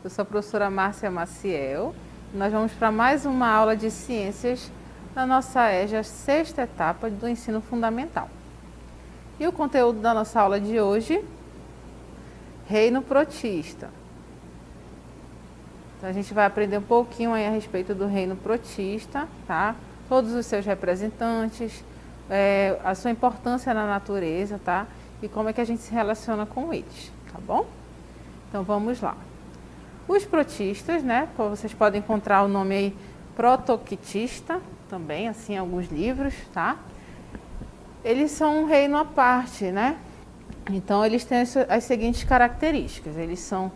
Eu sou a professora Márcia Maciel. Nós vamos para mais uma aula de ciências na nossa EJA, sexta etapa do ensino fundamental. E o conteúdo da nossa aula de hoje, reino protista. Então a gente vai aprender um pouquinho aí a respeito do reino protista, tá? Todos os seus representantes, a sua importância na natureza, tá? E como é que a gente se relaciona com eles, tá bom? Então vamos lá. Os protistas, né? Vocês podem encontrar o nome aí protoctista, também, assim, em alguns livros, tá? Eles são um reino à parte, né? Então eles têm as seguintes características. Eles são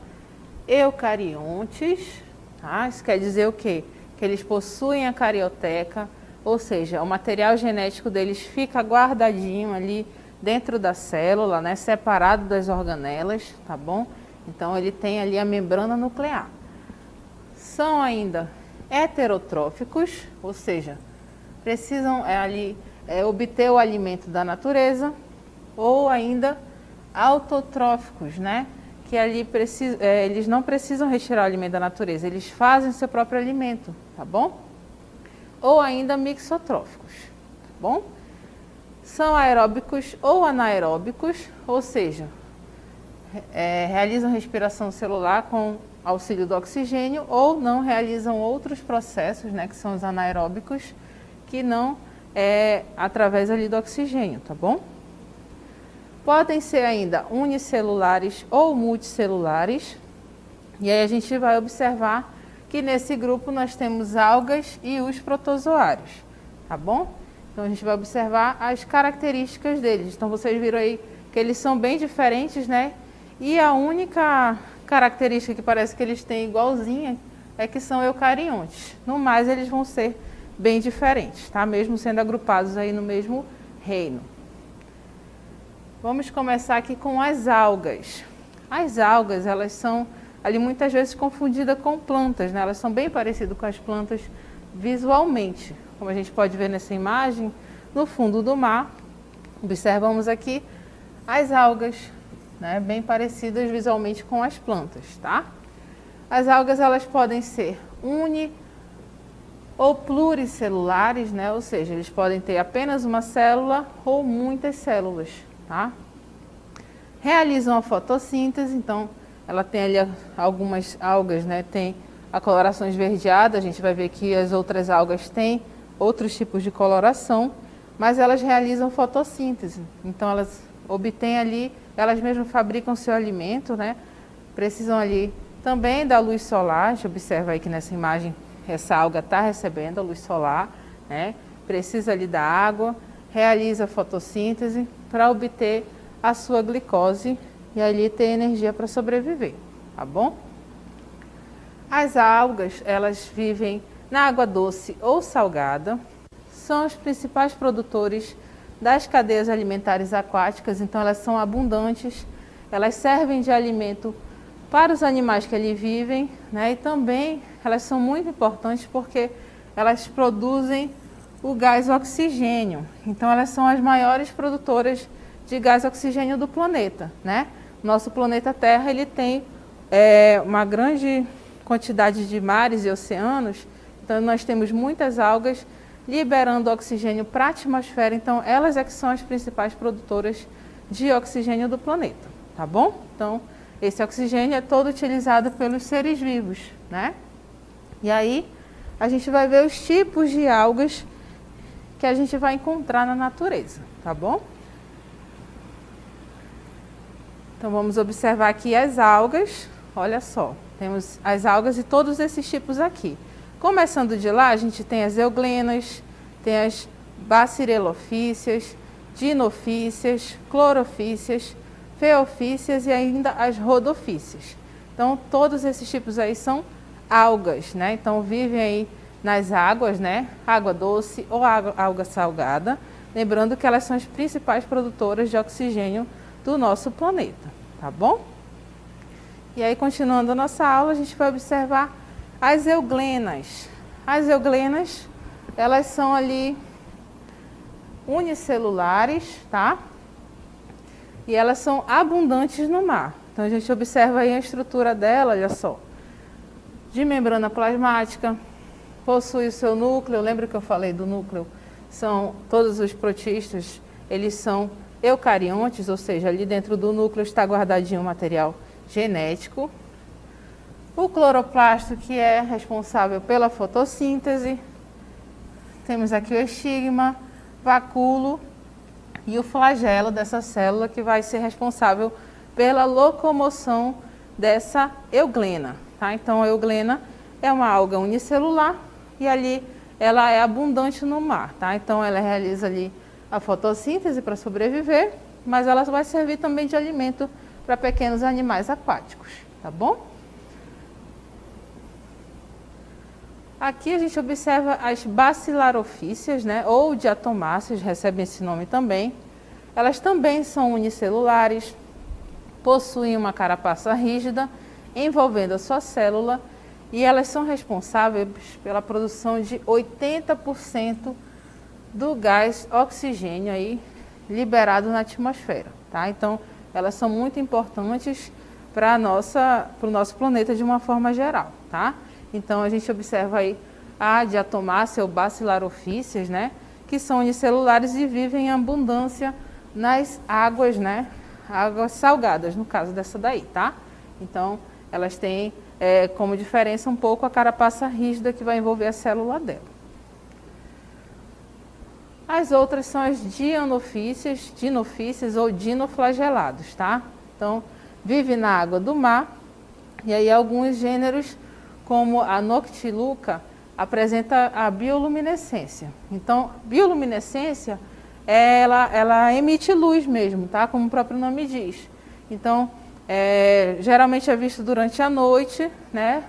eucariontes, tá? Isso quer dizer o quê? Que eles possuem a carioteca, ou seja, o material genético deles fica guardadinho ali dentro da célula, né? Separado das organelas, tá bom? Então ele tem ali a membrana nuclear. São ainda heterotróficos, ou seja, precisam obter o alimento da natureza, ou ainda autotróficos, né? Que ali eles não precisam retirar o alimento da natureza, eles fazem o seu próprio alimento, tá bom? Ou ainda mixotróficos, tá bom? São aeróbicos ou anaeróbicos, ou seja, realizam respiração celular com auxílio do oxigênio ou não realizam outros processos, né, que são os anaeróbicos, que não através ali do oxigênio, tá bom? Podem ser ainda unicelulares ou multicelulares, e aí a gente vai observar que nesse grupo nós temos algas e os protozoários, tá bom? Então a gente vai observar as características deles. Então vocês viram aí que eles são bem diferentes, né? E a única característica que parece que eles têm igualzinha é que são eucariontes. No mais eles vão ser bem diferentes, tá? Mesmo sendo agrupados aí no mesmo reino. Vamos começar aqui com as algas. As algas, elas são ali muitas vezes confundidas com plantas, né? Elas são bem parecidas com as plantas visualmente. Como a gente pode ver nessa imagem, no fundo do mar, observamos aqui as algas, né? Bem parecidas visualmente com as plantas, tá? As algas, elas podem ser ou pluricelulares, né? Ou seja, eles podem ter apenas uma célula ou muitas células, tá? Realizam a fotossíntese, então ela tem ali algumas algas, né? Tem a coloração esverdeada, a gente vai ver que as outras algas têm outros tipos de coloração, mas elas realizam fotossíntese, então elas obtêm ali, elas mesmas fabricam seu alimento, né? Precisam ali também da luz solar, a gente observa aí que nessa imagem essa alga está recebendo a luz solar, né? Precisa ali da água, realiza a fotossíntese para obter a sua glicose e ali ter energia para sobreviver, tá bom? As algas, elas vivem na água doce ou salgada, são os principais produtores das cadeias alimentares aquáticas, então elas são abundantes, elas servem de alimento para os animais que ali vivem, né? E também elas são muito importantes porque elas produzem o gás oxigênio, então elas são as maiores produtoras de gás oxigênio do planeta, né? Nosso planeta Terra, ele tem uma grande quantidade de mares e oceanos, então nós temos muitas algas liberando oxigênio para a atmosfera, então elas é que são as principais produtoras de oxigênio do planeta, tá bom? Então esse oxigênio é todo utilizado pelos seres vivos, né? E aí a gente vai ver os tipos de algas que a gente vai encontrar na natureza, tá bom? Então vamos observar aqui as algas, olha só, temos as algas e todos esses tipos aqui. Começando de lá, a gente tem as euglenas, tem as bacilelofícias, dinofícias, clorofícias, feofícias e ainda as rodofícias. Então todos esses tipos aí são algas, né? Então vivem aí nas águas, né? Água doce ou água salgada. Lembrando que elas são as principais produtoras de oxigênio do nosso planeta, tá bom? E aí, continuando a nossa aula, a gente vai observar as euglenas. As euglenas, elas são ali unicelulares, tá? E elas são abundantes no mar. Então a gente observa aí a estrutura dela, olha só. de membrana plasmática, possui o seu núcleo. Lembra que eu falei do núcleo? São todos os protistas, eles são eucariontes, ou seja, ali dentro do núcleo está guardadinho o material genético. O cloroplasto, que é responsável pela fotossíntese. Temos aqui o estigma, vacúolo e o flagelo dessa célula, que vai ser responsável pela locomoção dessa euglena. Tá? Então, a euglena é uma alga unicelular e ali ela é abundante no mar. Tá? Então, ela realiza ali a fotossíntese para sobreviver, mas ela vai servir também de alimento para pequenos animais aquáticos. Tá bom? Aqui a gente observa as bacilarofícias, né, ou diatomáceas, recebem esse nome também. Elas também são unicelulares, possuem uma carapaça rígida envolvendo a sua célula e elas são responsáveis pela produção de 80% do gás oxigênio aí liberado na atmosfera. Tá? Então, elas são muito importantes para o nosso planeta de uma forma geral. Tá? Então, a gente observa aí a diatomácea ou bacilarofícias, né, que são unicelulares e vivem em abundância nas águas, né, águas salgadas, no caso dessa daí, tá? Então, elas têm como diferença um pouco a carapaça rígida que vai envolver a célula dela. As outras são as dinofícias ou dinoflagelados, tá? Então, vive na água do mar e aí alguns gêneros, como a Noctiluca, apresenta a bioluminescência. Então, bioluminescência, ela emite luz mesmo, tá? Como o próprio nome diz. Então, geralmente é visto durante a noite, né?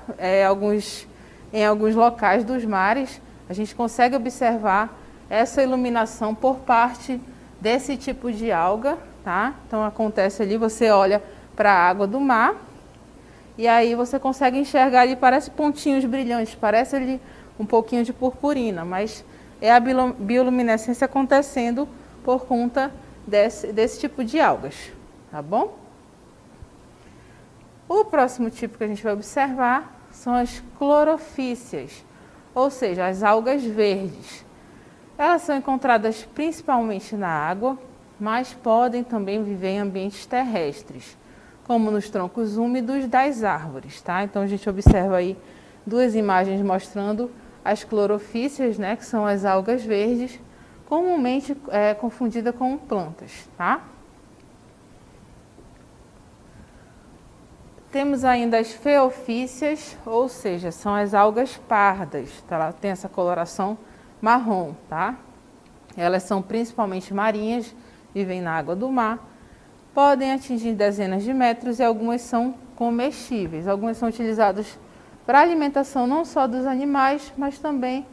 Em alguns locais dos mares, a gente consegue observar essa iluminação por parte desse tipo de alga, tá? Então, acontece ali, você olha para a água do mar, e aí você consegue enxergar ali, parece pontinhos brilhantes, parece ali um pouquinho de purpurina, mas é a bioluminescência acontecendo por conta desse tipo de algas, tá bom? O próximo tipo que a gente vai observar são as clorofícias, ou seja, as algas verdes. Elas são encontradas principalmente na água, mas podem também viver em ambientes terrestres, como nos troncos úmidos das árvores, tá? Então, a gente observa aí duas imagens mostrando as clorofícias, né, que são as algas verdes, comumente confundida com plantas, tá? Temos ainda as feofícias, ou seja, são as algas pardas, tá? Ela tem essa coloração marrom, tá? Elas são principalmente marinhas, vivem na água do mar, podem atingir dezenas de metros e algumas são comestíveis. Algumas são utilizadas para alimentação não só dos animais, mas também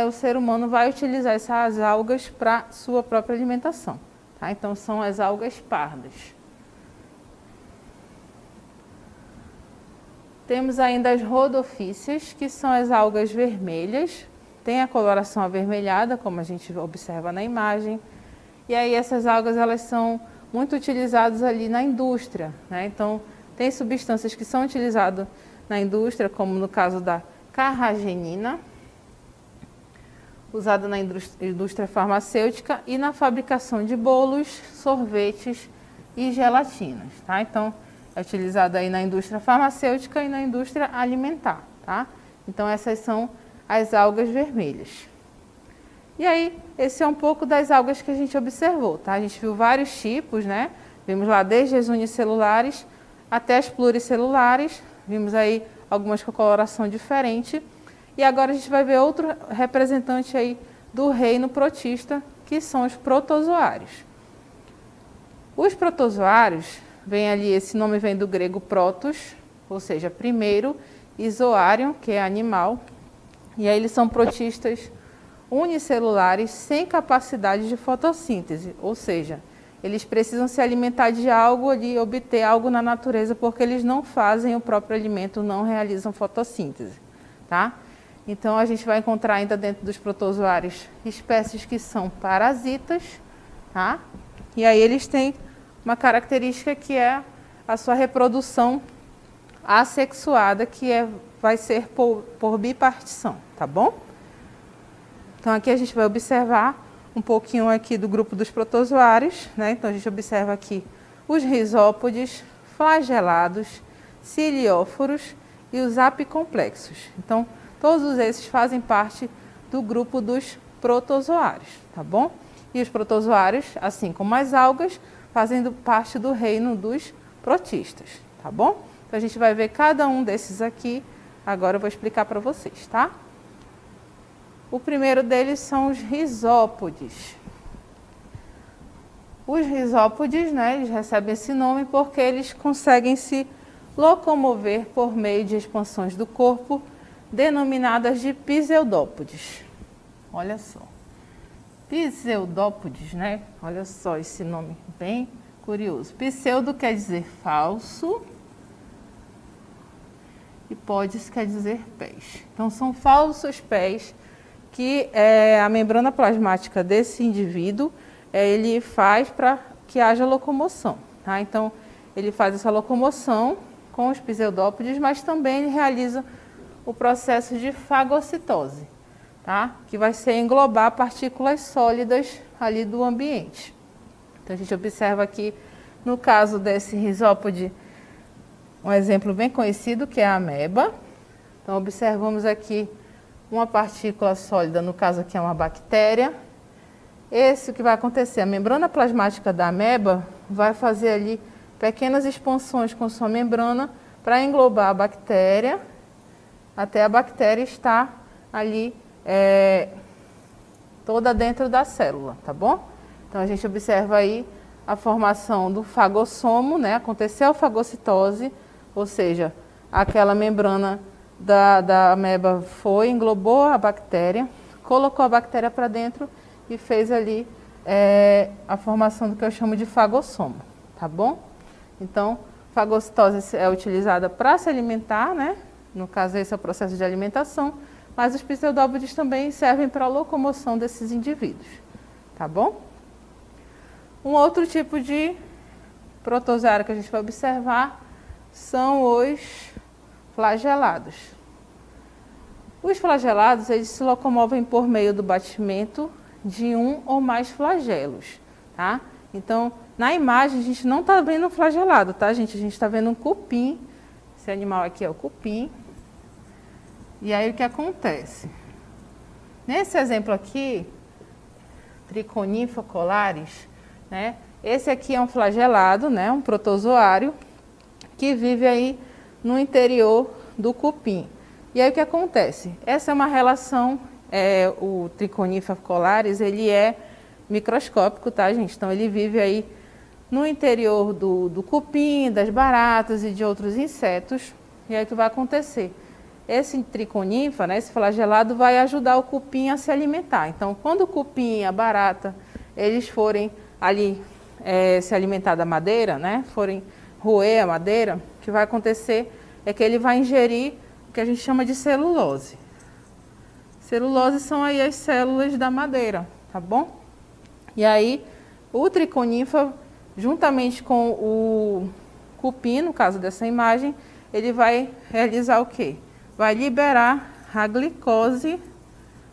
o ser humano vai utilizar essas algas para sua própria alimentação. Tá? Então, são as algas pardas. Temos ainda as rodofícias, que são as algas vermelhas, tem a coloração avermelhada, como a gente observa na imagem, e aí essas algas elas são muito utilizadas ali na indústria, né? Então, tem substâncias que são utilizadas na indústria, como no caso da carragenina, usada na indústria farmacêutica e na fabricação de bolos, sorvetes e gelatinas, tá? Então, é utilizada aí na indústria farmacêutica e na indústria alimentar, tá? Então, essas são as algas vermelhas. E aí, esse é um pouco das algas que a gente observou, tá? A gente viu vários tipos, né? Vimos lá desde as unicelulares até as pluricelulares, vimos aí algumas com coloração diferente. E agora a gente vai ver outro representante aí do reino protista, que são os protozoários. Os protozoários, esse nome vem do grego protos, ou seja, primeiro, e zoário, que é animal. E aí eles são protistas unicelulares sem capacidade de fotossíntese, ou seja, eles precisam se alimentar de algo ali, obter algo na natureza, porque eles não fazem o próprio alimento, não realizam fotossíntese, tá? Então, a gente vai encontrar ainda dentro dos protozoários espécies que são parasitas, tá? E aí eles têm uma característica que é a sua reprodução assexuada, que vai ser por bipartição, tá bom? Então aqui a gente vai observar um pouquinho aqui do grupo dos protozoários, né? Então a gente observa aqui os rizópodes, flagelados, cilióforos e os apicomplexos. Então todos esses fazem parte do grupo dos protozoários, tá bom? E os protozoários, assim como as algas, fazendo parte do reino dos protistas, tá bom? Então a gente vai ver cada um desses aqui, agora eu vou explicar para vocês, tá? O primeiro deles são os rizópodes. Os rizópodes, né, eles recebem esse nome porque eles conseguem se locomover por meio de expansões do corpo, denominadas de pseudópodes. Olha só. Pseudópodes, né? Olha só esse nome bem curioso. Pseudo quer dizer falso e podes quer dizer pés. Então são falsos pés que a membrana plasmática desse indivíduo ele faz para que haja locomoção, tá? Então ele faz essa locomoção com os pseudópodes, mas também ele realiza o processo de fagocitose, tá? Que vai ser englobar partículas sólidas ali do ambiente. Então a gente observa aqui, no caso desse rizópode, um exemplo bem conhecido que é a ameba. Então observamos aqui uma partícula sólida, no caso aqui é uma bactéria. Esse que vai acontecer, a membrana plasmática da ameba vai fazer ali pequenas expansões com sua membrana para englobar a bactéria, até a bactéria estar ali toda dentro da célula, tá bom? Então a gente observa aí a formação do fagossomo, né? Aconteceu a fagocitose, ou seja, aquela membrana da ameba englobou a bactéria, colocou a bactéria para dentro e fez ali a formação do que eu chamo de fagossomo, tá bom? Então, fagocitose é utilizada para se alimentar, né? No caso, esse é o processo de alimentação, mas os pseudópodes também servem para a locomoção desses indivíduos, tá bom? Um outro tipo de protozoário que a gente vai observar são os flagelados. Os flagelados, eles se locomovem por meio do batimento de um ou mais flagelos, tá? Então, na imagem, a gente não está vendo um flagelado, tá, gente? A gente está vendo um cupim. Esse animal aqui é o cupim. E aí, o que acontece? Nesse exemplo aqui, Trichonypha colaris, né? Esse aqui é um flagelado, né? Um protozoário que vive aí no interior do cupim. E aí, o que acontece? Essa é uma relação, o Trichonypha colaris, ele é microscópico, tá, gente? Então, ele vive aí no interior do cupim, das baratas e de outros insetos. E aí, o que vai acontecer? Esse triconífera, né, esse flagelado, vai ajudar o cupim a se alimentar. Então, quando o cupim e a barata, eles forem ali se alimentar da madeira, né, forem roer a madeira, o que vai acontecer é que ele vai ingerir o que a gente chama de celulose. Celulose são aí as células da madeira, tá bom? E aí, o triconífero, juntamente com o cupim, no caso dessa imagem, ele vai realizar o quê? Vai liberar a glicose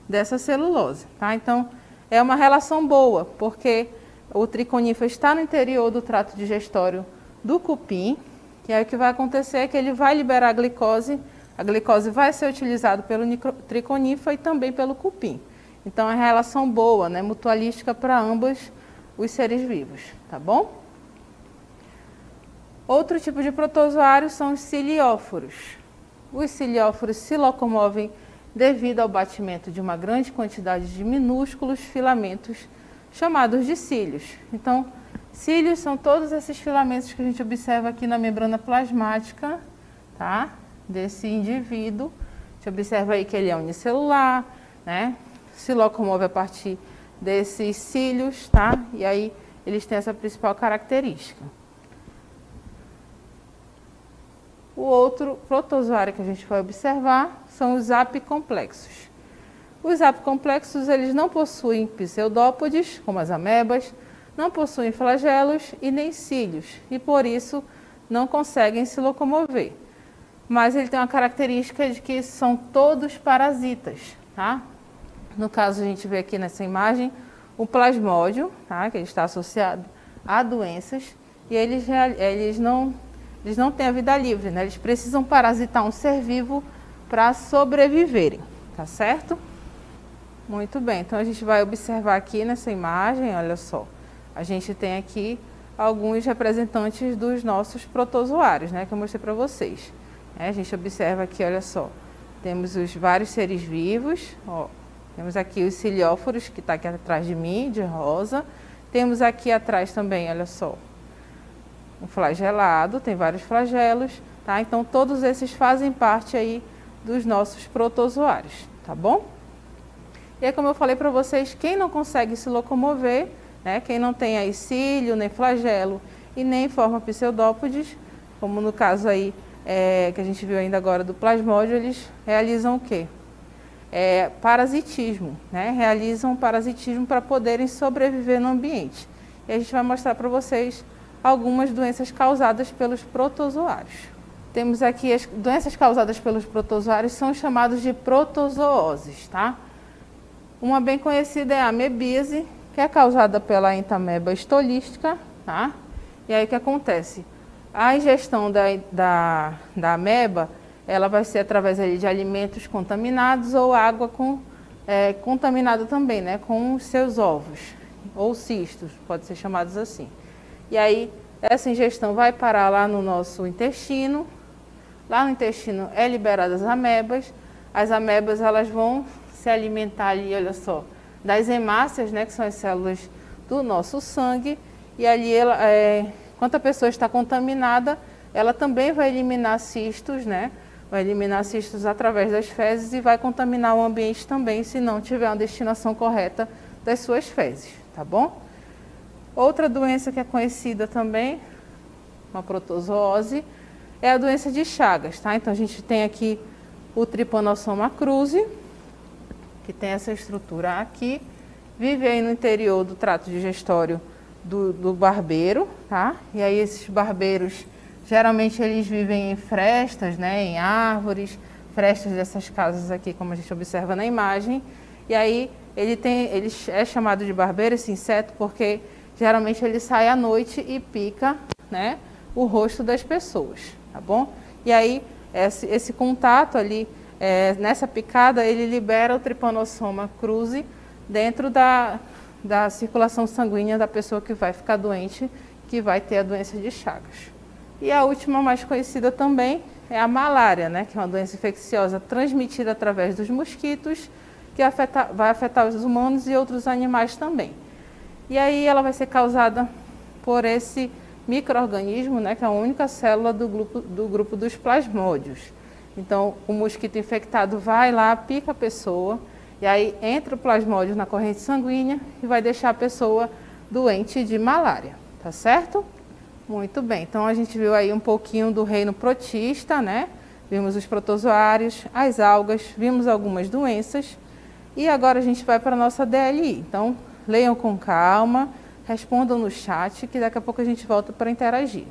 dessa celulose, tá? Então, é uma relação boa, porque o triconífero está no interior do trato digestório do cupim, e aí o que vai acontecer é que ele vai liberar a glicose vai ser utilizada pelo triconífero e também pelo cupim. Então, é uma relação boa, né, mutualística para ambos os seres vivos, tá bom? Outro tipo de protozoário são os cilióforos. Os cilióforos se locomovem devido ao batimento de uma grande quantidade de minúsculos filamentos chamados de cílios. Então, cílios são todos esses filamentos que a gente observa aqui na membrana plasmática, tá? Desse indivíduo. A gente observa aí que ele é unicelular, né? Se locomove a partir desses cílios, tá? E aí eles têm essa principal característica. O outro protozoário que a gente vai observar são os apicomplexos. Os apicomplexos, eles não possuem pseudópodes, como as amebas, não possuem flagelos e nem cílios, e por isso não conseguem se locomover. mas ele tem uma característica de que são todos parasitas, tá? No caso, a gente vê aqui nessa imagem o plasmódio, tá? Que ele está associado a doenças, e eles não têm a vida livre, né? Eles precisam parasitar um ser vivo para sobreviverem, tá certo? Muito bem, então a gente vai observar aqui nessa imagem, olha só, a gente tem aqui alguns representantes dos nossos protozoários, né, que eu mostrei para vocês. A gente observa aqui, olha só, temos os vários seres vivos, ó, temos aqui os cilióforos, que está aqui atrás de mim, de rosa, temos aqui atrás também, olha só, um flagelado, tem vários flagelos, tá? Então todos esses fazem parte aí dos nossos protozoários, tá bom? E aí, como eu falei para vocês, quem não consegue se locomover, né, quem não tem aí cílio, nem flagelo e nem forma pseudópodes, como no caso aí que a gente viu ainda agora do plasmódio, eles realizam o quê? Parasitismo, né? Realizam parasitismo para poderem sobreviver no ambiente. E a gente vai mostrar para vocês algumas doenças causadas pelos protozoários. Temos aqui as doenças causadas pelos protozoários, são chamadas de protozooses, tá? Uma bem conhecida é a amebíase, que é causada pela entameba estolística, tá? E aí o que acontece? A ingestão da ameba, ela vai ser através ali de alimentos contaminados ou água contaminada também, né? Com os seus ovos, ou cistos, pode ser chamados assim. E aí essa ingestão vai parar lá no nosso intestino. Lá no intestino é liberadas as amebas elas vão se alimentar ali, olha só, das hemácias, né, que são as células do nosso sangue, e ali, enquanto a pessoa está contaminada, ela também vai eliminar cistos, né, vai eliminar cistos através das fezes e vai contaminar o ambiente também, se não tiver uma destinação correta das suas fezes, tá bom? Outra doença que é conhecida também, uma protozoose, é a doença de Chagas, tá? Então a gente tem aqui o Trypanosoma cruzi, que tem essa estrutura aqui, vive aí no interior do trato digestório do barbeiro, tá? E aí esses barbeiros, geralmente eles vivem em frestas, né? Em árvores, frestas dessas casas aqui, como a gente observa na imagem. E aí ele é chamado de barbeiro, esse inseto, porque geralmente ele sai à noite e pica, né, o rosto das pessoas, tá bom? E aí esse contato ali, nessa picada, ele libera o Trypanosoma cruzi dentro da circulação sanguínea da pessoa que vai ficar doente, que vai ter a doença de Chagas. E a última, mais conhecida também, é a malária, né, que é uma doença infecciosa transmitida através dos mosquitos, que vai afetar os humanos e outros animais também. E aí ela vai ser causada por esse micro-organismo, né, que é a única célula do grupo dos plasmódios. Então, o mosquito infectado vai lá, pica a pessoa, e aí entra o plasmódio na corrente sanguínea e vai deixar a pessoa doente de malária, tá certo? Muito bem, então a gente viu aí um pouquinho do reino protista, né? Vimos os protozoários, as algas, vimos algumas doenças, e agora a gente vai para a nossa DLI. Então, leiam com calma, respondam no chat, que daqui a pouco a gente volta para interagir.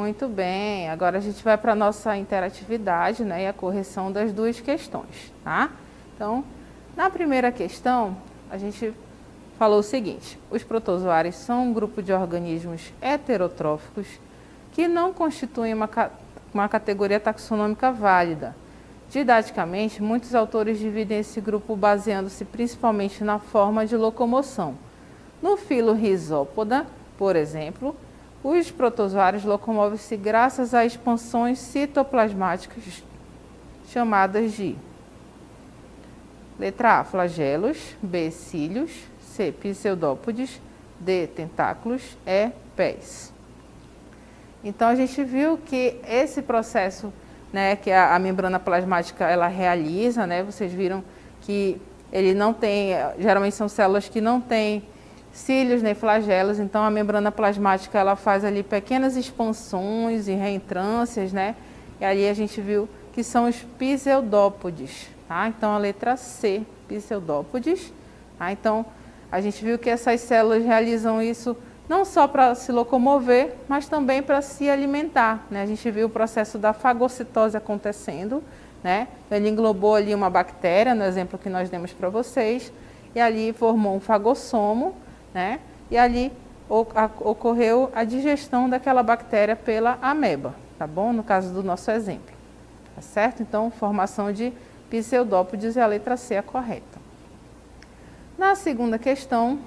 Muito bem, agora a gente vai para a nossa interatividade, né, e a correção das duas questões, tá? Então, na primeira questão, a gente falou o seguinte: os protozoários são um grupo de organismos heterotróficos que não constituem uma categoria taxonômica válida. Didaticamente, muitos autores dividem esse grupo baseando-se principalmente na forma de locomoção. No filo Rhizópoda, por exemplo, os protozoários locomovem-se graças a expansões citoplasmáticas chamadas de letra A, flagelos, B, cílios, C, pseudópodes, D, tentáculos, E, pés. Então a gente viu que esse processo, né, que a membrana plasmática ela realiza, né, vocês viram que ele não tem, geralmente são células que não têm cílios nem flagelos, então a membrana plasmática ela faz ali pequenas expansões e reentrâncias, né? E ali a gente viu que são os pseudópodes, tá? Então a letra C, pseudópodes, tá? Então a gente viu que essas células realizam isso não só para se locomover, mas também para se alimentar, né? A gente viu o processo da fagocitose acontecendo, né? Ele englobou ali uma bactéria, no exemplo que nós demos para vocês, e ali formou um fagossomo, né? E ali ocorreu a digestão daquela bactéria pela ameba, tá bom? No caso do nosso exemplo, tá certo? Então, formação de pseudópodes é a letra C a correta. Na segunda questão,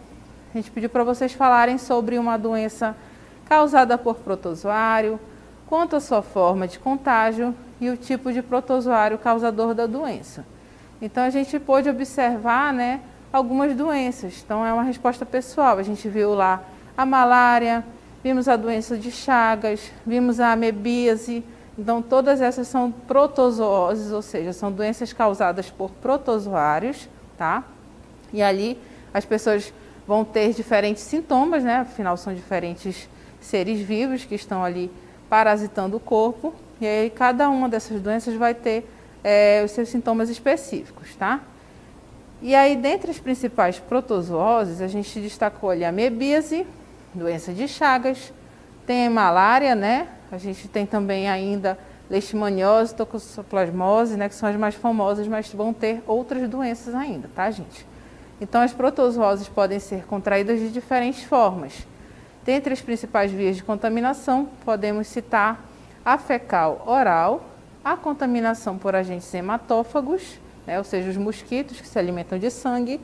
a gente pediu para vocês falarem sobre uma doença causada por protozoário, quanto à sua forma de contágio e o tipo de protozoário causador da doença. Então, a gente pôde observar, né, algumas doenças. Então, é uma resposta pessoal. A gente viu lá a malária, vimos a doença de Chagas, vimos a amebíase. Então, todas essas são protozooses, ou seja, são doenças causadas por protozoários, tá? E ali as pessoas vão ter diferentes sintomas, né? Afinal, são diferentes seres vivos que estão ali parasitando o corpo. E aí, cada uma dessas doenças vai ter os seus sintomas específicos, tá? E aí, dentre as principais protozooses, a gente destacou ali a amebíase, doença de Chagas, tem a malária, né? A gente tem também ainda leishmaniose, toxoplasmose, né? Que são as mais famosas, mas vão ter outras doenças ainda, tá, gente? Então, as protozooses podem ser contraídas de diferentes formas. Dentre as principais vias de contaminação, podemos citar a fecal oral, a contaminação por agentes hematófagos, né, ou seja, os mosquitos que se alimentam de sangue,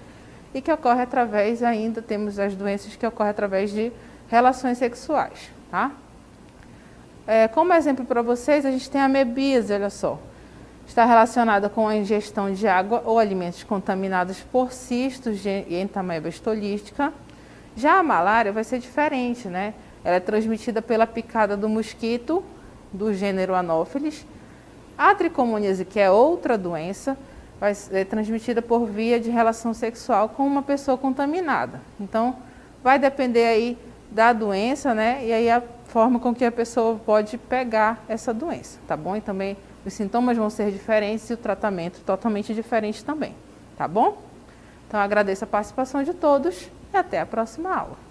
e que ocorre através, ainda temos as doenças que ocorrem através de relações sexuais, tá? Como exemplo para vocês, a gente tem a amebíase, olha só. Está relacionada com a ingestão de água ou alimentos contaminados por cistos de Entamoeba estolística. Já a malária vai ser diferente, né? Ela é transmitida pela picada do mosquito do gênero Anopheles. A tricomoníase, que é outra doença, vai ser transmitida por via de relação sexual com uma pessoa contaminada. Então, vai depender aí da doença, né? E aí a forma com que a pessoa pode pegar essa doença, tá bom? E também os sintomas vão ser diferentes e o tratamento totalmente diferente também, tá bom? Então, agradeço a participação de todos e até a próxima aula.